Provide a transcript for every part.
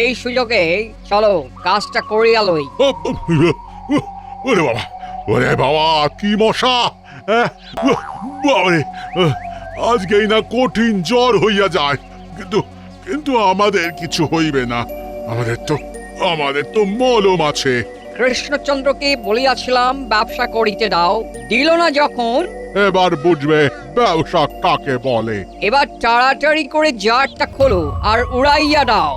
এই সুযোগে চলো কাজটা করিয়া লই। ওরে বাবা, ওরে বাবা, কি মশা! বাবারে, আজকেই না কঠিন জ্বর হইয়া যায়, কিন্তু কিন্তু আমাদের কিছু হইবে না। আমাদের তো মলম আছে। কৃষ্ণচন্দ্রকে বলিয়াছিলাম ব্যবসা করিতে দাও, দিল না যখন। এবার বুঝবে ব্যবসা কাকে বলে। এবার তাড়াতাড়ি করে জারটা খোলো আর উড়াইয়া দাও।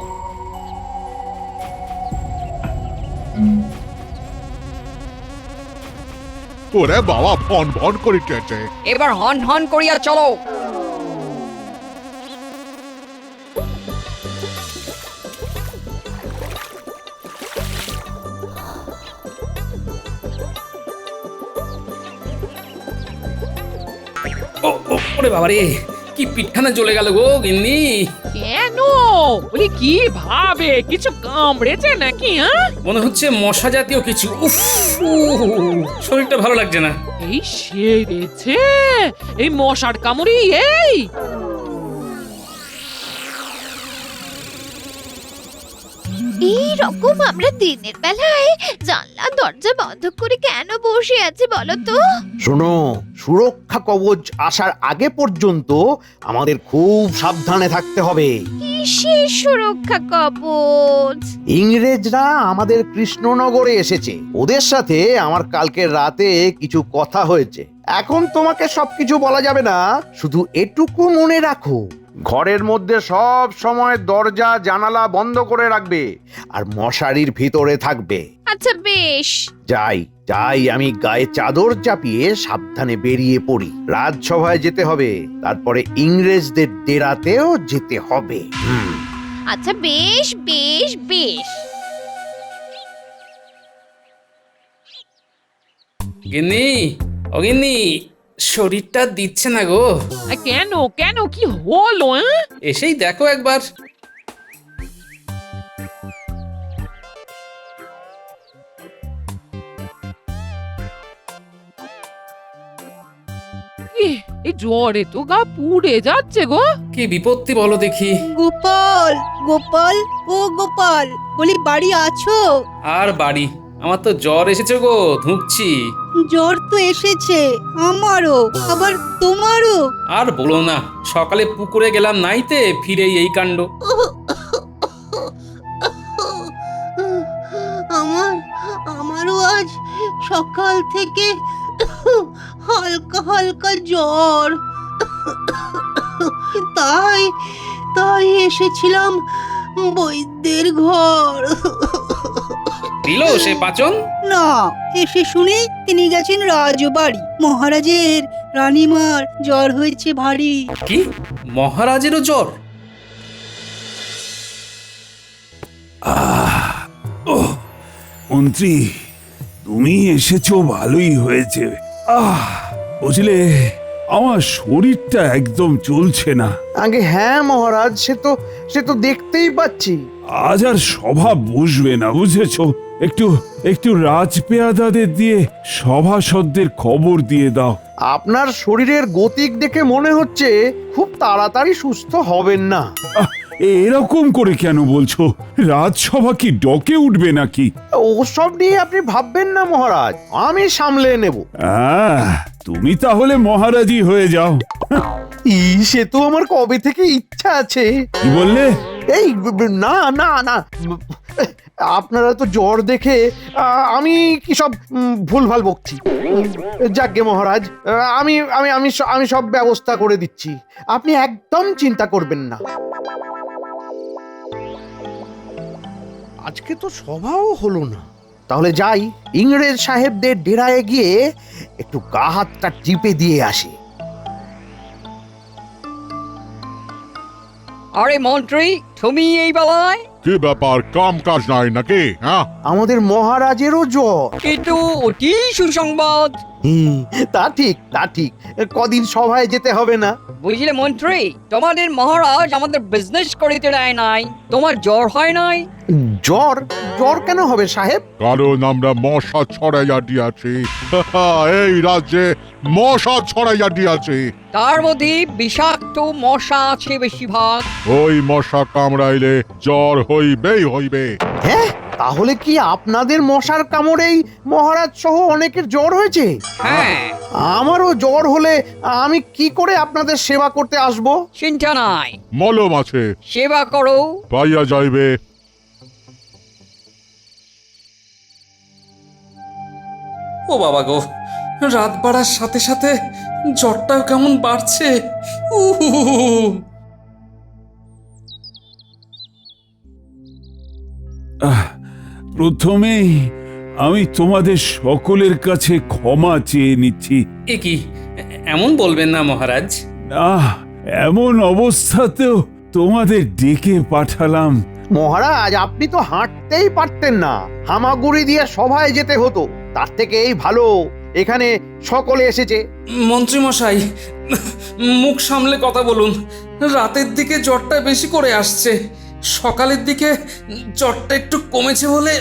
ওরে বাবা, ভন ভন করিতেছে। এবার হন হন করিয়া চলো। ওরে বাবা রে, কি পিঠখানা জ্বলে গেল গো গিন্নি। কেন বলি, কি ভাবে কিছু কামড়েছে নাকি? মনে হচ্ছে মশা জাতীয় কিছু। উফ, শরীরটা ভালো লাগছে না। এই সেরেছে এই মশার কামড়ি। এই রকম আমরা দিনের বেলায় জানলা দরজা বন্ধ করে কেন বসে আছি বলো তো? শোনো, সুরক্ষা কবচ আসার আগে পর্যন্ত আমাদের খুব সাবধানে থাকতে হবে। কিসের সুরক্ষা কবচ? ইংরেজরা আমাদের কৃষ্ণনগরে এসেছে, ওদের সাথে আমার কালকের রাতে কিছু কথা হয়েছে। এখন তোমাকে সবকিছু বলা যাবে না, শুধু এটুকু মনে রাখো, ঘরের মধ্যে সব সময় দরজা জানালা বন্ধ করে রাখবে আর মশারির ভিতরে থাকবে। আচ্ছা বেশ। যাই যাই, আমি গায়ে চাদর চাপিয়ে সাবধানে বেরিয়ে পড়ি। রাজসভায় যেতে হবে, তারপরে ইংরেজদের ডেরাতেও যেতে হবে। আচ্ছা বেশ বেশ বেশ। গিন্নি, ও গিন্নি, শরীরটা দিচ্ছে না গো। কেন কেন, কি হলো? এসেই দেখো একবার। এই জ্বরে তো গা পুড়ে যাচ্ছে গো। কি বিপত্তি বলো দেখি। গোপাল, গোপাল, ও গোপাল, বলি বাড়ি আছো? আর বাড়ি, আমার তো জ্বর এসেছে গো, ধুঁকছি। জ্বর তো এসেছে আমারও, আবার তোমারও। আর বলো না, সকালে পুকুরে গেলাম নাইতে, ফিরেই এই কাণ্ড। আমারও আজ সকাল থেকে হালকা হালকা জ্বর। তাই তাই এসেছিলাম বৈদ্যের ঘর। দিল সে পাচন? না, এসে শুনে তিনি গেছেন রাজবাড়ি। মহারাজের রানীমার জ্বর হয়েছে ভারী। কি, মহারাজেরও জ্বর? মন্ত্রী, তুমি এসেছো ভালোই হয়েছে। বুঝলে, আমার শরীরটা একদম চলছে না। আগে হ্যাঁ মহারাজ, সে তো দেখতেই পাচ্ছি। আজ আর সভা বসবে না, বুঝেছো? একটু একটু রাজপেয়াদাদের দিয়ে সভাসদদের খবর দিয়ে দাও। আপনার শরীরের গতিক দেখে মনে হচ্ছে খুব তাড়াতাড়ি সুস্থ হবেন না। এরকম করে কেন বলছো? রাজসভা কি ডকে উঠবে নাকি? ওসব নিয়ে আপনি ভাববেন না মহারাজ, আমি সামলে নেব। তুমি তাহলে মহারাজই হয়ে যাও। সে তো আমার কবে থেকে ইচ্ছা আছে। কি বললে? এই না না না, আপনারা তো জ্বর দেখে আমি কি সব ভুলভাল বকছি। যাকগে মহারাজ, আমি আমি আমি আমি সব ব্যবস্থা করে দিচ্ছি, আপনি একদম চিন্তা করবেন না। আজকে তো সভাও হলো না, তাহলে যাই, ইংরেজ সাহেবদের ডেরায় গিয়ে একটু গা হাতটা টিপে দিয়ে আসি। আরে মন্ত্রী, তুমি এই বেলায়? কি ব্যাপার, কাম কাজ নাই নাকি? হ্যাঁ, আমাদের মহারাজেরও জ্বর। কিন্তু অতি সুসংবাদ। তা ঠিক, তা ঠিক, কদিন সভায় যেতে হবে না। বুঝলে মন্ত্রী, তোমাদের মহারাজ আমাদের বিজনেস করিতে দেয় নাই, তোমার জ্বর হয় নাই। জ্বর? জ্বর কেন হবে সাহেব? কারণ আমরা মশা ছড়াইয়া দিয়াছি। এই রাজ্যে মশা ছড়াইয়া দিয়াছি। তার মধ্যে বিষাক্ত মশা আছে বেশিরভাগ। ওই মশা কামড়াইলে জ্বর হইবেই হইবে। হ্যাঁ, তাহলে কি আপনাদের মশার কামড়েই মহারাজ সহ অনেকের জ্বর হয়েছে? হ্যাঁ, আমারও জ্বর হলে আমি কি করে আপনাদের সেবা করতে আসব? চিন্তা নাই, মলম আছে, সেবা করো। পাইয়া যাইবে। ও বাবা গো, রাত বাড়ার সাথে সাথে জ্বরটাও কেমন বাড়ছে। উহ, প্রথমেই আমি তোমাদের সকলের কাছে ক্ষমা চেয়ে নিচ্ছি। এ কি, এমন বলবেন না মহারাজ। আহ, এমন অবস্থাতেও তোমাদের ডেকে পাঠালাম। মহারাজ, আপনি তো হাঁটতেই পারতেন না, হামাগুড়ি দিয়ে সভায় যেতে হতো। তার থেকে এই ভালো এখানে সকলে এসেছে। মন্ত্রী মশাই, মুখ সামলে কথা বলুন। রাতের দিকে জ্বরটা বেশি করে আসছে, সকালের দিকে জ্বরটা একটু কমেছে বলে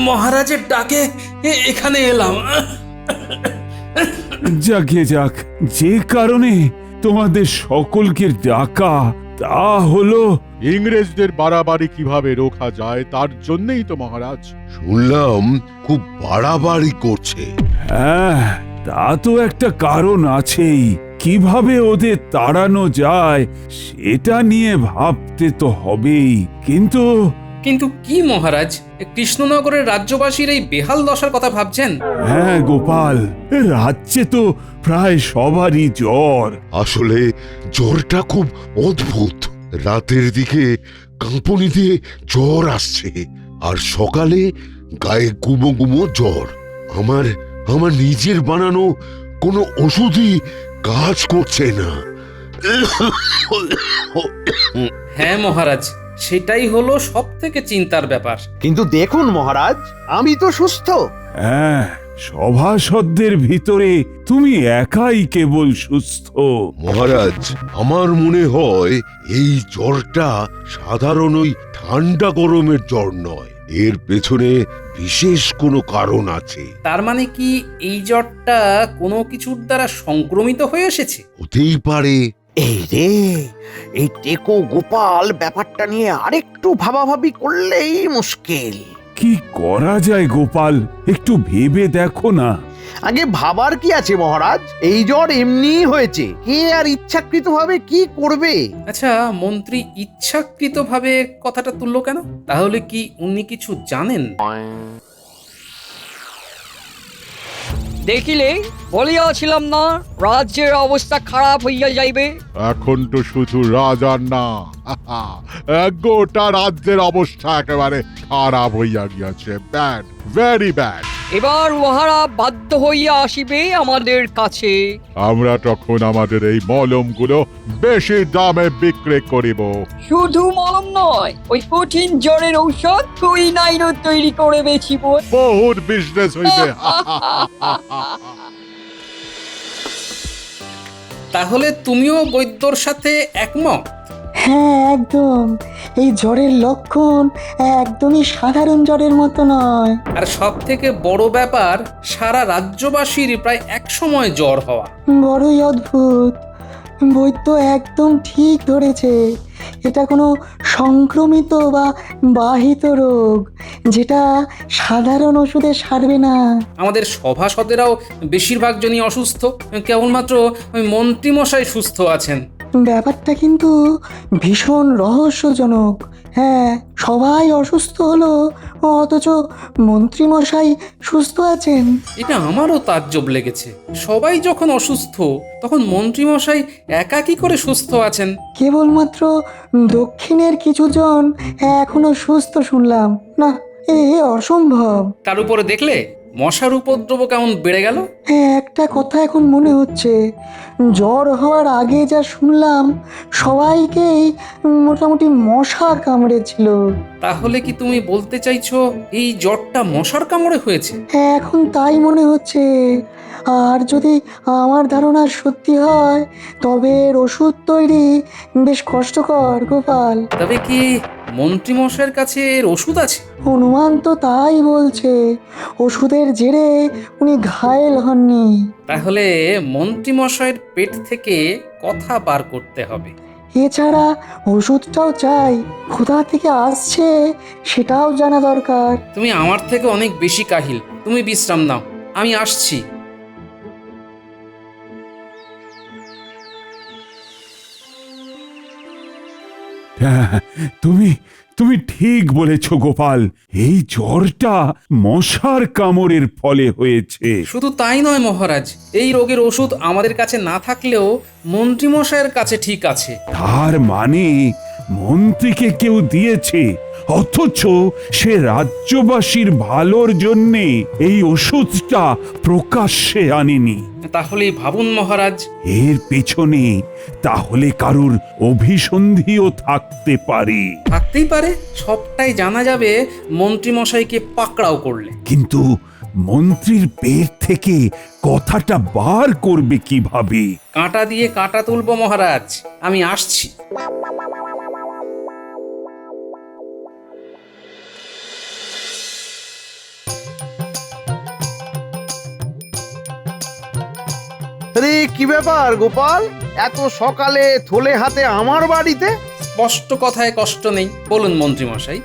মহারাজের ডাকে এখানে এলাম। যাকে যাক, যে কারণে তোমাদের সকলকে ডাকা তা হলো ইংরেজদের বাড়াবাড়ি কিভাবে রোখা যায় তার জন্যই তো মহারাজ। শুনলাম খুব বাড়াবাড়ি করছে। হ্যাঁ, তা তো একটা কারণ আছেই। কিভাবে ওদের তাড়ানো যায় সেটা নিয়ে ভাবতে তো হবেই। কিন্তু কিন্তু কি মহারাজ, কৃষ্ণনগরের রাজ্যবাসীর এই বেহাল দশার কথা ভাবছেন? হ্যাঁ গোপাল, রাজ্যে তো প্রায় সবারই জ্বর। আসলে জ্বরটা খুব অদ্ভুত। রাতের দিকে কাঁপুনি দিয়ে জ্বর আসছে, আর সকালে গায়ে গুমো গুমো জ্বর। আমার আমার নিজের বানানো কোনো ওষুধই কাজ করছে না। হ্যাঁ মহারাজ, সেটাই হলো সব থেকে চিন্তার ব্যাপার। কিন্তু দেখুন মহারাজ, আমি তো সুস্থ। হ্যাঁ, সভাসদদের ভিতরে তুমি একাই কেবল সুস্থ। মহারাজ, আমার মনে হয় এই জ্বরটা সাধারণ ওই ঠান্ডা গরমের জ্বর নয়, এর পেছনে বিশেষ কোনো কারণ আছে। তার মানে কি এই জ্বরটা কোনো কিছুর দ্বারা সংক্রমিত হয়ে এসেছে? হতেই পারে। এই রে, এই টেকো গোপাল ব্যাপারটা নিয়ে আরেকটু ভাবাভাবি করলেই মুশকিল। কি করা যায় গোপাল, একটু ভেবে দেখো না। আগে ভাবার কি আছে মহারাজ, এই জ্বর এমনিই হয়েছে, কে আর ইচ্ছাকৃতভাবে কি করবে? আচ্ছা, মন্ত্রী ইচ্ছাকৃতভাবে কথাটা তুললো কেন? তাহলে কি উনি কিছু জানেন? দেখিলে বলিয়াছিলাম না, রাজ্যের অবস্থা খারাপ হইয়া যাইবে। এখন তো শুধু রাজার না, গোটা রাজ্যের অবস্থা একেবারে খারাপ হইয়া গিয়াছে। Bad, very bad. এবার উহারা বাধ্য হইয়া আসিবে আমাদের কাছে। আমরা তখন আমাদের এই মলমগুলো বেশি দামে বিক্রি করিব। শুধু মলম নয়, ওই কঠিন জ্বরের ঔষধ কুইনাইনও তৈরি করে বেচিব। বহুত বিজনেস হইবে। তাহলে তুমিও বৈদ্যর সাথে একমত? হ্যাঁ, একদম। এই জ্বরের লক্ষণ একদমই সাধারণ জ্বরের মতো নয়। আর সব থেকে বড় ব্যাপার, সারা রাজ্যবাসীর প্রায় এক সময় জ্বর হওয়া। বড়ই অদ্ভুত। বৈদ্য একদম ঠিক ধরেছে, এটা কোনো সংক্রমিত বা বাহিত রোগ, যেটা সাধারণ ওষুধে সারবে না। আমাদের সভাসদেরাও বেশিরভাগ জনই অসুস্থ, কেবলমাত্র ওই মন্ত্রীমশাই সুস্থ আছেন। ব্যাপারটা কিন্তু ভীষণ রহস্যজনক। হ্যাঁ, সবাই অসুস্থ হলো অথচ মন্ত্রীমশাই সুস্থ আছেন। এটা আমারও তাজ্জব লেগেছে। সবাই যখন অসুস্থ, তখন মন্ত্রীমশাই একা কি করে সুস্থ আছেন? কেবলমাত্র দক্ষিণের কিছুজন এখনো সুস্থ শুনলাম। না, এ অসম্ভব। তার উপরে দেখলে মশার উপদ্রব কেমন বেড়ে গেল। একটা কথা এখন মনে হচ্ছে, জ্বর হওয়ার আগে যা শুনলাম সবাইকেই মোটামুটি মশা কামড়েছিল। তাহলে কি তুমি বলতে চাইছো এই জ্বরটা মশার কামড়ে হয়েছে? এখন তাই মনে হচ্ছে। আর যদি আমার ধারণা সত্যি হয় তবে এর ওষুধ তৈরি বেশ কষ্টকর গোপাল। তবে কি মন্ত্রীমশাইয়ের কাছে এর ওষুধ আছে? অনুমান তো তাই বলছে। ওষুধের জেরে উনি ঘায়েল হননি। তাহলে মন্ত্রীমশাইয়ের পেট থেকে কথা বার করতে হবে। এছাড়া ওষুধটাও চাই, কোথা থেকে আসছে সেটাও জানা দরকার। তুমি আমার থেকে অনেক বেশি কাহিল, তুমি বিশ্রাম নাও, আমি আসছি। হ্যাঁ, তুমি তুমি ঠিক বলেছ গোপাল, এই জ্বরটা মশার কামড়ের ফলে হয়েছে। শুধু তাই নয় মহারাজ, এই রোগের ওষুধ আমাদের কাছে না থাকলেও মন্ত্রীমশাইয়ের কাছে ঠিক আছে। তার মানে মন্ত্রীকে কেউ দিয়েছে, অথচ সে রাজ্যবাসীর ভালোর জন্যে এই ওষুধটা প্রকাশ্যে আনেনি। তাহলে ভাবুন মহারাজ, এর পেছনে তাহলে কারুর অভিসন্ধিও থাকতে পারে। থাকতেই পারে, সবটাই জানা যাবে মন্ত্রীমশাইকে পাকড়াও করলে। কিন্তু মন্ত্রীর পেট থেকে কথাটা বার করবে কিভাবে? কাঁটা দিয়ে কাঁটা তুলবো মহারাজ, আমি আসছি। আরে কি ব্যাপার গোপাল, এত সকালে থলে হাতে আমার বাড়িতে? স্পষ্ট কথায় কষ্ট নেই, বলুন মন্ত্রীমশাই।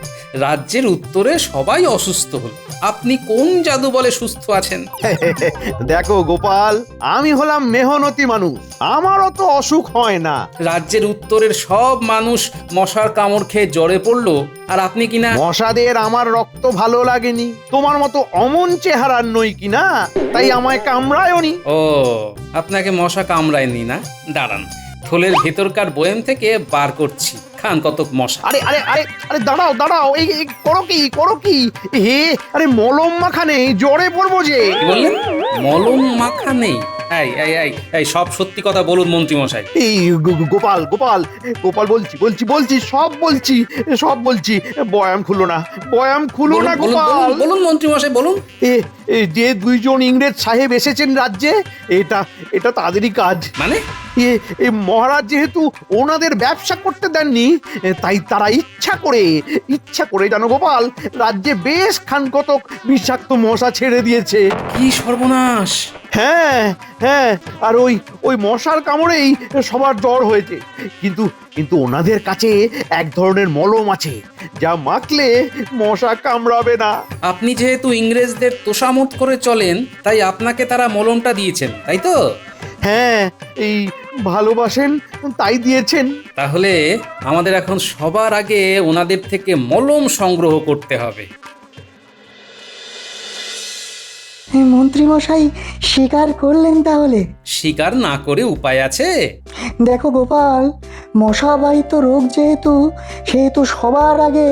রাজ্যের উত্তরে সবাই অসুস্থ হল, আপনি কোন জাদু বলে সুস্থ আছেন? দেখো গোপাল, আমি হলাম মেহনতি মানুষ, আমারও তো অসুখ হয় না। রাজ্যের উত্তরের সব মানুষ মশার কামড় খেয়ে জ্বরে পড়লো, আর আপনি কিনা? মশাদের আমার রক্ত ভালো লাগেনি, তোমার মতো অমন চেহারার নই কিনা, তাই আমায় কামড়ায়নি। ও, আপনাকে মশা কামড়ায়নি না? দাঁড়ান, থলের ভেতরকার বয়াম থেকে বার করছি, খান কতক মশা। আরে আরে আরে আরে দাঁড়াও দাঁড়াও, এই এই করো কি হে? আরে মলম মাখা নেই, জ্বরে পড়বো যে। কি বললেন? মলম মাখা নেই? এই এই এই এই সব সত্যি কথা বলুন মন্ত্রীমশাই। এই গোপাল গোপাল গোপাল, বলছি সব বলছি, বয়াম খুলো না বলুন, গোপাল। বলুন মন্ত্রীমশাই বলুন। যে দুইজন ইংরেজ সাহেব এসেছেন রাজ্যে, এটা তাদেরই কাজ। মানে? মহারাজ যেহেতু ওনাদের ব্যবসা করতে দেননি, তাই তারা ইচ্ছা করে জানো গোপাল, রাজ্যে বেশ খান কতক বিষাক্ত মশা ছেড়ে দিয়েছে। কি সর্বনাশ! হ্যাঁ, আর ওই মশার কামড়েই সবার জ্বর হয়েছে। কিন্তু ওনাদের কাছে এক ধরনের মলম আছে, যা মাখলে মশা কামড়াবে না। আপনি যেহেতু ইংরেজদের তোষামত করে চলেন, তাই আপনাকে তারা মলমটা দিয়েছেন, তাই তো? হ্যাঁ, এই ভালোবাসেন তাই দিয়েছেন। তাহলে আমাদের এখন সবার আগে ওনাদের থেকে মলম সংগ্রহ করতে হবে। মন্ত্রীমশাই স্বীকার করলেন তাহলে? স্বীকার না করে উপায় আছে? দেখো গোপাল, মশাবাহিত রোগ সেহেতু সবার আগে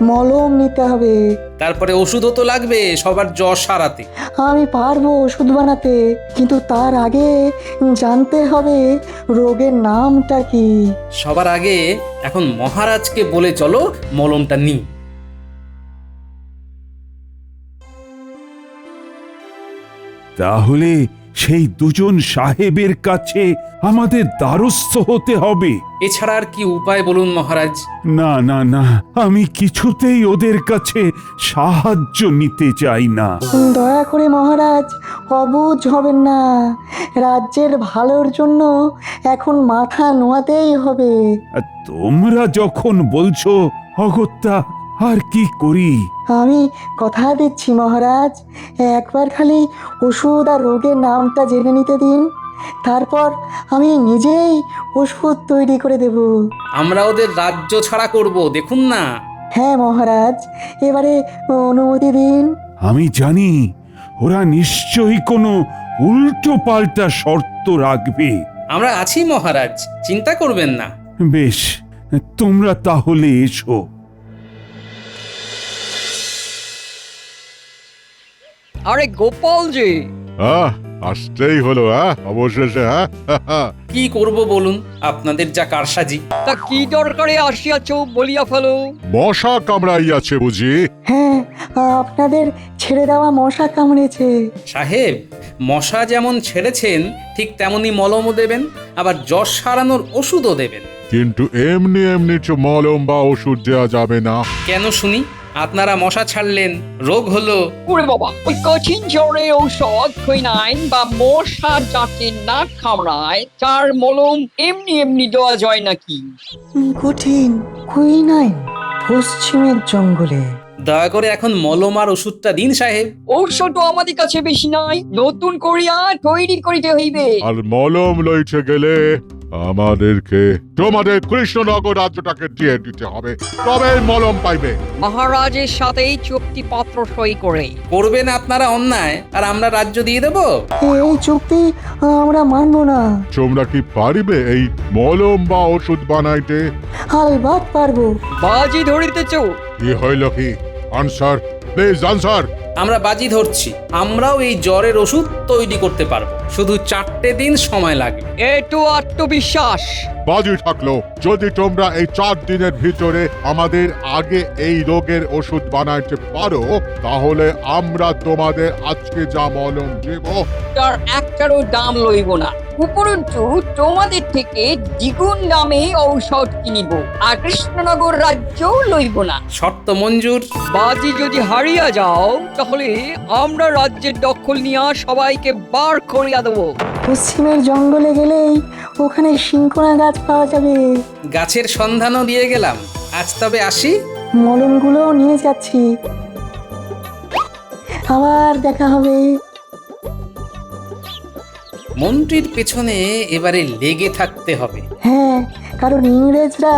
মলম নিতে হবে। তারপরে ওষুধও তো লাগবে সবার জ্বর সারাতে। আমি পারবো ওষুধ বানাতে, কিন্তু তার আগে জানতে হবে রোগের নামটা কি। সবার আগে এখন মহারাজকে বলে চলো মলমটা নিই। তাহলে সেই দুজন সাহেবের কাছে আমাদের দ্বারস্থ হতে হবে। এছাড়া আর কি উপায় বলুন মহারাজ? না না না, আমি কিছুতেই ওদের কাছে সাহায্য নিতে চাই না। দয়া করে মহারাজ অবুঝ হবেন না, রাজ্যের ভালোর জন্য এখন মাথা নোয়াতেই হবে। আর তোমরা যখন বলছো অগত্যা আর কি করি? আমি কথা দিচ্ছি মহারাজ, একবার খালি ওষুধ আর রোগের নামটা জেনে নিতে দিন, তারপর আমি নিজেই ওষুধ তৈরি করে দেব। আমরা ওদের রাজ্য ছাড়া করব, দেখুন না। হ্যাঁ মহারাজ, এবারে অনুমতি দিন। আমি জানি ওরা নিশ্চয়ই কোনো উল্টো পাল্টা শর্ত রাখবে। আমরা আছি মহারাজ, চিন্তা করবেন না। বেশ, তোমরা তাহলে এসো। আরে গোপাল যে, আসতেই হলো অবশেষে। কি করব বলুন, আপনাদের যা কারসাজি। তা কি দরকারে আসিয়াছ বলিয়া ফেলো। মশা কামড়াইয়াছে বুঝি? হ্যাঁ, আপনাদের ছেড়ে দেওয়া মশা কামড়েছে। সাহেব, মশা যেমন ছেড়েছেন ঠিক তেমনি মলমও দেবেন, আবার জ্বর সারানোর ওষুধও দেবেন। কিন্তু এমনি এমনি তো মলম বা ওষুধ দেওয়া যাবে না। কেন শুনি? আপনারা মশা ছাড়লেন, রোগ হলো। ওরে বাবা, ওই কঠিন জ্বরের ঔষধ কুইনাইন বা মশা যাতে না কামড়ায় তার মলম এমনি এমনি দেওয়া যায় নাকি? কঠিন কুইনাইন পশ্চিমের জঙ্গলে। দয়া করে এখন মলম আর ওষুধটা দিন সাহেব। ঔষধও আমাদের কাছে বেশি নাই, নতুন করিয়া তৈরি করিতে হইবে। আর মলম লইতে গেলে আমাদেরকে তোমাদের কৃষ্ণনগর রাজ্যটাকে দিয়ে দিতে হবে, তবে মলম পাইবে। মহারাজের সাথেই চুক্তিপত্র সই করে। করবেন আপনারা অন্যায় আর আমরা রাজ্য দিয়ে দেব? এই চুক্তি আমরা মানব না। তোমরা কি পারিবে এই মলম বা ওষুধ বানাইতে? আলবাত পারবো। বাজি ধরিতেছ? কি হইল কি? Answer, please answer. আমরা বাজি ধরছি, আমরাও এই জ্বরের ওষুধ তৈরি করতে পারবো, শুধু 4টে দিন সময় লাগবে। একটু আত্মবিশ্বাস। বাজি থাকলো যদি তোমরা এই 4 দিনের ভিতরে আমাদের আগে এই রোগের ওষুধ বানাইতে পারো, তাহলে আমরা তোমাদের আজকে যা মলম দেব তার একটারও দাম লইব না, উপরন্তু তোমাদের থেকে দ্বিগুণ দামে ঔষধ কিনিব, আর কৃষ্ণনগর রাজ্যও লইব না। শর্ত মঞ্জুর। বাজি যদি হারিয়া যাও তাহলে আমরা রাজ্যের দখল নিয়ে সবাইকে বার করিয়া দেব। পশ্চিমের জঙ্গলে গেলেই ওখানে শিংকোনা গাছ পাওয়া যাবে। গাছের সন্ধানও দিয়ে গেলাম, আজ তবে আসি। মলমগুলোও নিয়ে যাচ্ছি, আবার দেখা হবে। মন্ত্রীর পেছনে এবারে লেগে থাকতে হবে। হ্যাঁ, কারণ ইংরেজরা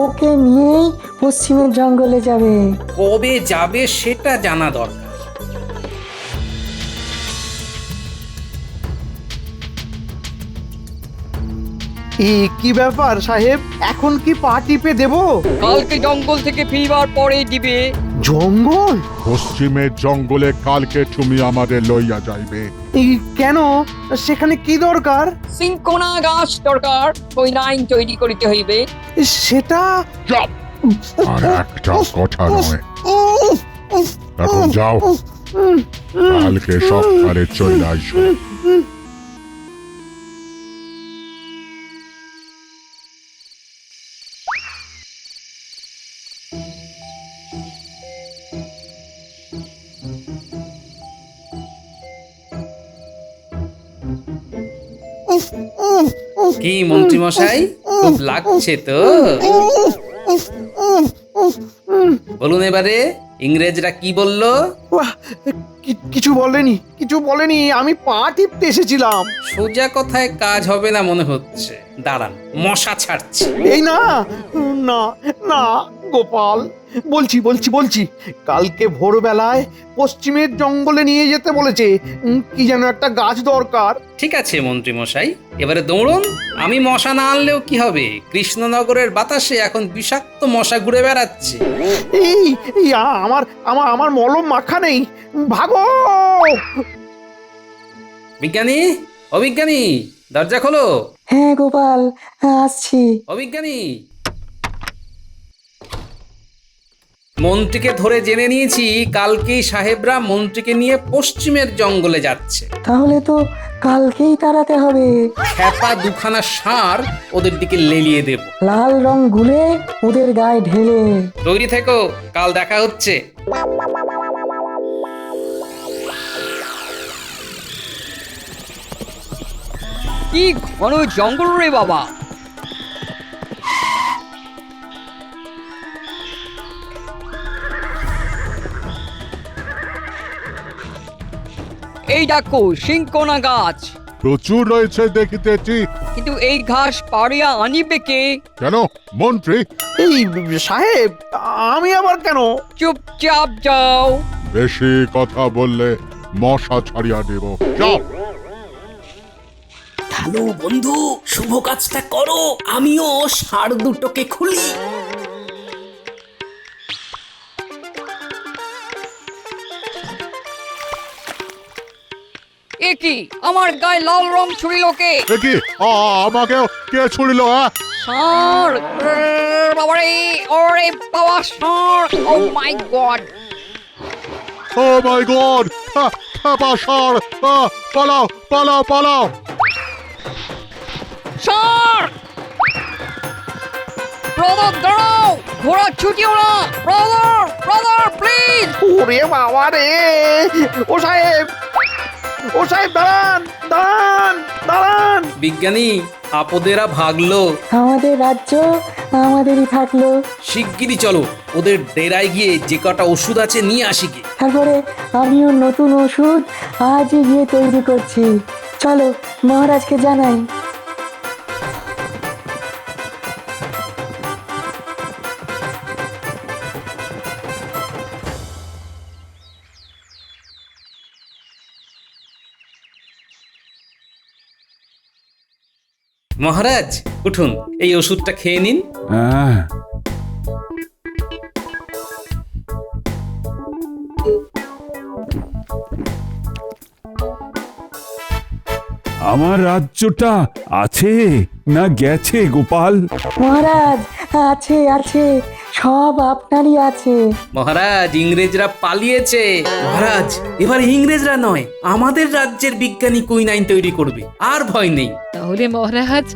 ওকে নিয়েই পশ্চিমের জঙ্গলে যাবে। কবে যাবে সেটা জানা দরকার। কি ব্যাপার সাহেব, এখন কি পা টিপে দেব? কালকে জঙ্গল থেকে ফিরবার পরে দিবে। জঙ্গল? পশ্চিমের জঙ্গলে কালকে তুমি আমাদের লইয়া যাইবে। কেন? সেখানে কি দরকার? সিংকোনা গাছ দরকার, কুইনাইন তৈরি করিতে হইবে। সেটা চুপ! আর একটা কথা নয়, এখন যাও, কালকে সকালে চলে আসো। কি মন্ত্রী মশাই, খুব লাগছে তো? বলুন এবারে ইংরেজরা কি বললো? কিছু বলেনি, আমি পা টিপতে এসেছিলাম। সোজা কথায় কাজ হবে না মনে হচ্ছে, দাঁড়ান মশা ছাড়ছি। এই না না না গোপাল, বলছি কালকে ভোরবেলায় পশ্চিমের জঙ্গলে নিয়ে যেতে বলেছে, কি যেন একটা গাছ দরকার। ঠিক আছে মন্ত্রী মশাই, এবারে দৌড়ুন। আমি মশা না আনলেও কি হবে, কৃষ্ণনগরের বাতাসে এখন বিষাক্ত মশা ঘুরে বেড়াচ্ছে। এই আমার মলম মাখা নেই, ভাগো! বিজ্ঞানী, অবিজ্ঞানী, দরজা খোলো। হ্যাঁ গোপাল, আসছি। অবিজ্ঞানী, মন্ত্রীকে ধরে জেনে নিয়েছি কালকেই সাহেবরা মন্ত্রীকে নিয়ে পশ্চিমের জঙ্গলে যাচ্ছে। তাহলে তো কালকেই তাড়াতে হবে। খ্যাপা দুখানা ষাঁড় ওদের দিকে লেলিয়ে দেব, লাল রং গুলে ওদের গায়ে ঢেলে। তৈরি থেকো, কাল দেখা হচ্ছে। কি ঘন জঙ্গল রে বাবা! এই দেখো সিংকোনা গাছ। প্রচুর রয়েছে দেখিতেছি, কিন্তু এই ঘাস পাড়িয়া আনিবে কে? কেন মন্ত্রী? এই সাহেব, আমি আবার কেন? চুপচাপ যাও। বেশি কথা বললে মশা ছাড়িয়া দেব, যাও। হ্যালো বন্ধু, শুভ কাজটা করো, আমিও ষাঁড় দুটোকে খুলি। এ কি, আমার গায়ে লাল রং ছুড়িল কে? কি আমাকেও কে ছুড়িল? ষাঁড়! বাবারে, ওরে বাবা, ষাঁড়! ও মাই গড! ও মাই গড! ষাঁড়! পালাও! ষাঁড়! ব্রাদার দাঁড়াও, ঘোড়া ছুটিও না, ব্রাদার ব্রাদার প্লিজ। ওরে বাবা রে, ও সাহেব দাঁড়ান দাঁড়ান দাঁড়ান। বিজ্ঞানী আপদেরা ভাগলো, আমাদের রাজ্য আমাদেরই থাকলো। শিগগিরই চলো ওদের ডেরায় গিয়ে যে কটা ওষুধ আছে নিয়ে আসি গে। তারপরে আমিও নতুন ওষুধ আজই গিয়ে তৈরি করছি। চলো মহারাজকে জানাই। মহারাজ উঠুন, এই ওষুধটা খেয়ে নিন। হ্যাঁ, আমার রাজ্যটা আছে না গেছে গোপাল? মহারাজ আছে আছে, সব আপনারই আছে। মহারাজ ইংরেজরা পালিয়েছে। মহারাজ এবার ইংরেজরা নয়, আমাদের রাজ্যের বিজ্ঞানী কুইনাইন তৈরি করবে, আর ভয় নেই। তাহলে মহারাজ